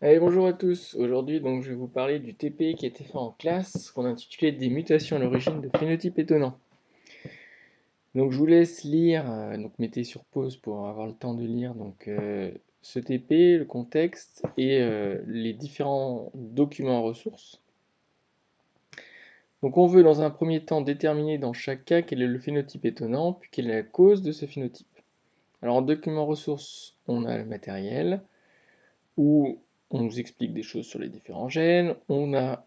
Allez, bonjour à tous. Aujourd'hui, donc, je vais vous parler du TP qui a été fait en classe, qu'on a intitulé Des mutations à l'origine de phénotypes étonnants. Donc, je vous laisse lire, donc mettez sur pause pour avoir le temps de lire ce TP, le contexte et les différents documents ressources. Donc, on veut dans un premier temps déterminer dans chaque cas quel est le phénotype étonnant, puis quelle est la cause de ce phénotype. Alors, en document ressources, on a le matériel, où on nous explique des choses sur les différents gènes, on a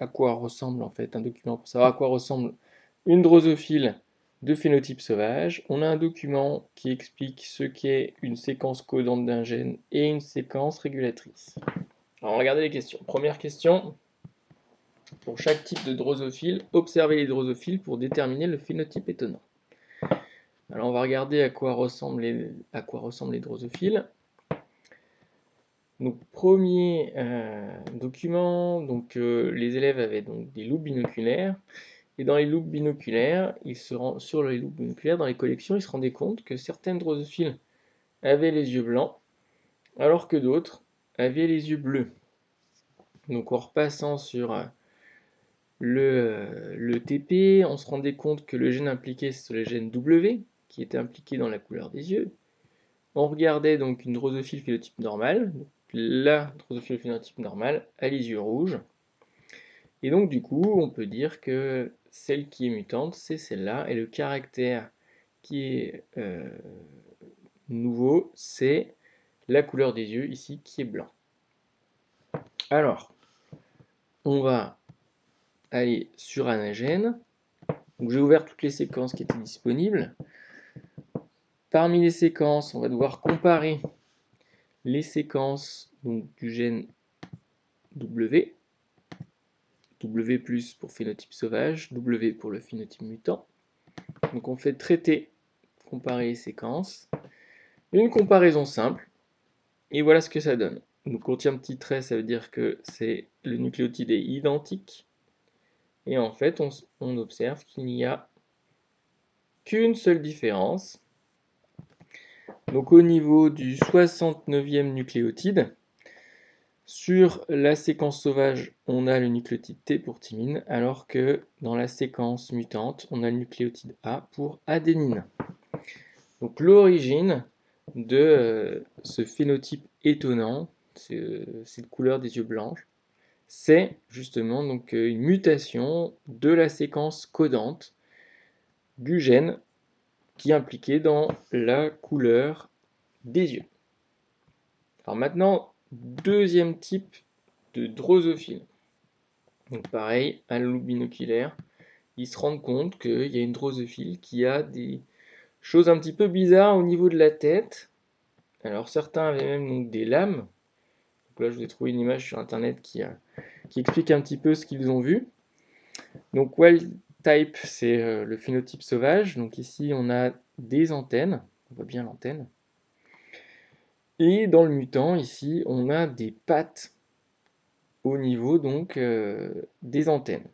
à quoi ressemble en fait un document pour savoir à quoi ressemble une drosophile de phénotype sauvage, on a un document qui explique ce qu'est une séquence codante d'un gène et une séquence régulatrice. Alors regardez les questions. Première question, pour chaque type de drosophile, observez les drosophiles pour déterminer le phénotype étonnant. Alors on va regarder à quoi ressemblent les drosophiles. Donc premier document, les élèves avaient donc des loupes binoculaires, et dans les loupes binoculaires, dans les collections, ils se rendaient compte que certaines drosophiles avaient les yeux blancs, alors que d'autres avaient les yeux bleus. Donc en repassant sur le TP, on se rendait compte que le gène impliqué, c'est le gène W, qui était impliqué dans la couleur des yeux. On regardait donc une drosophile phénotype normale, la drosophile phénotype normale a les yeux rouges, et donc du coup on peut dire que celle qui est mutante c'est celle-là, et le caractère qui est nouveau c'est la couleur des yeux ici qui est blanc. Alors on va aller sur Anagène, donc j'ai ouvert toutes les séquences qui étaient disponibles. Parmi les séquences on va devoir comparer les séquences donc, du gène W, W+ pour phénotype sauvage, W pour le phénotype mutant. Donc on fait traiter, comparer les séquences, une comparaison simple, et voilà ce que ça donne. Donc on tient un petit trait, ça veut dire que le nucléotide est identique, et en fait on observe qu'il n'y a qu'une seule différence. Donc au niveau du 69e nucléotide, sur la séquence sauvage, on a le nucléotide T pour thymine, alors que dans la séquence mutante, on a le nucléotide A pour adénine. Donc l'origine de ce phénotype étonnant, cette couleur des yeux blancs, c'est justement donc une mutation de la séquence codante du gène qui est impliqué dans la couleur des yeux. Alors maintenant, deuxième type de drosophile. Donc pareil, à la loupe binoculaire, ils se rendent compte qu'il y a une drosophile qui a des choses un petit peu bizarres au niveau de la tête. Alors certains avaient même donc des lames. Donc là, je vous ai trouvé une image sur internet qui explique un petit peu ce qu'ils ont vu. Donc wild type, c'est le phénotype sauvage. Donc ici, on a des antennes. On voit bien l'antenne. Et dans le mutant, ici, on a des pattes au niveau donc des antennes.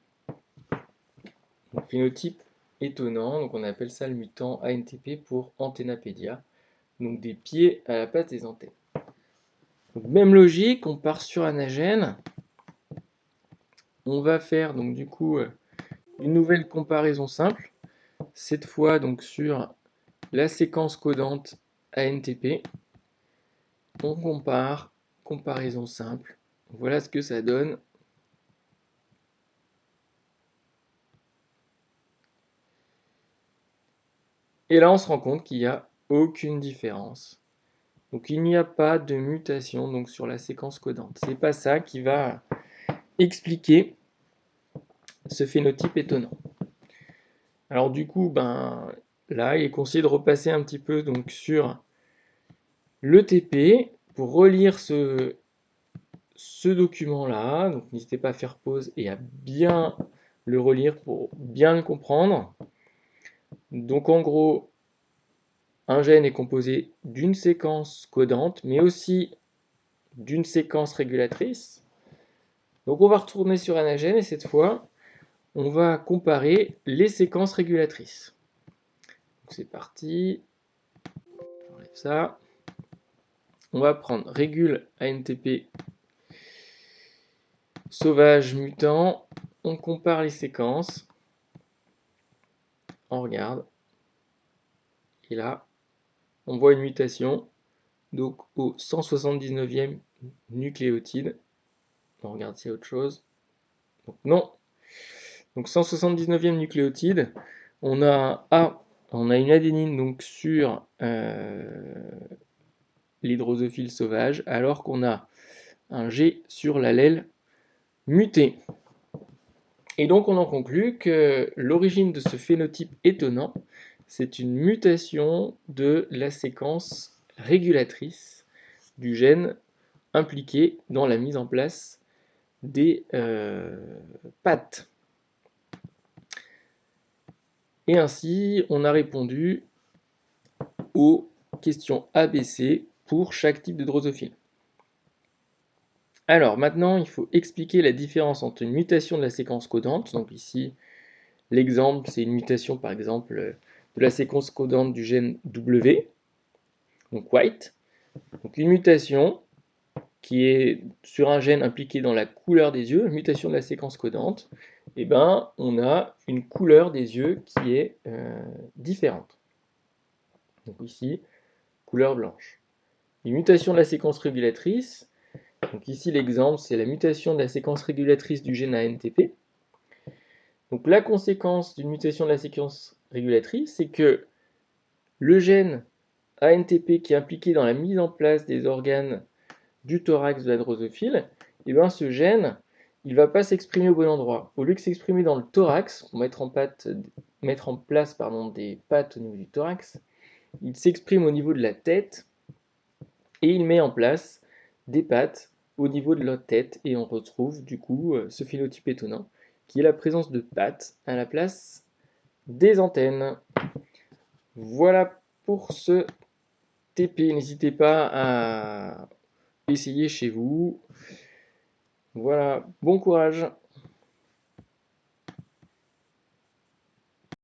Donc, phénotype étonnant, donc on appelle ça le mutant ANTP pour Antennapédia. Donc des pieds à la patte des antennes. Donc, même logique, on part sur Anagène. On va faire donc du coup une nouvelle comparaison simple, cette fois donc sur la séquence codante ANTP. On compare, comparaison simple. Voilà ce que ça donne. Et là, on se rend compte qu'il n'y a aucune différence. Donc il n'y a pas de mutation donc, sur la séquence codante. C'est pas ça qui va expliquer ce phénotype étonnant. Alors du coup, là, il est conseillé de repasser un petit peu donc, sur le TP pour relire ce document-là. Donc n'hésitez pas à faire pause et à bien le relire pour bien le comprendre. Donc en gros, un gène est composé d'une séquence codante, mais aussi d'une séquence régulatrice. Donc on va retourner sur Anagène et cette fois, on va comparer les séquences régulatrices. C'est parti, j'enlève ça. On va prendre régule ANTP sauvage mutant, on compare les séquences, on regarde, et là, on voit une mutation, donc au 179e nucléotide. On regarde s'il y a autre chose. Donc non. Donc 179e nucléotide, on a une adénine donc sur l'hydrosophile sauvage, alors qu'on a un G sur l'allèle muté. Et donc on en conclut que l'origine de ce phénotype étonnant, c'est une mutation de la séquence régulatrice du gène impliqué dans la mise en place des pattes. Et ainsi, on a répondu aux questions ABC pour chaque type de drosophile. Alors maintenant, il faut expliquer la différence entre une mutation de la séquence codante, donc ici, l'exemple, c'est une mutation par exemple de la séquence codante du gène W, donc white, donc une mutation qui est sur un gène impliqué dans la couleur des yeux, une mutation de la séquence codante, et ben on a une couleur des yeux qui est différente. Donc ici, couleur blanche. Une mutation de la séquence régulatrice, donc ici l'exemple c'est la mutation de la séquence régulatrice du gène ANTP. Donc la conséquence d'une mutation de la séquence régulatrice, c'est que le gène ANTP qui est impliqué dans la mise en place des organes du thorax de la drosophile, et bien ce gène, il ne va pas s'exprimer au bon endroit. Au lieu de s'exprimer dans le thorax, pour mettre en place des pattes au niveau du thorax, il s'exprime au niveau de la tête et il met en place des pattes au niveau de la tête et on retrouve du coup ce phénotype étonnant qui est la présence de pattes à la place des antennes. Voilà pour ce TP, n'hésitez pas à essayer chez vous. Voilà, bon courage!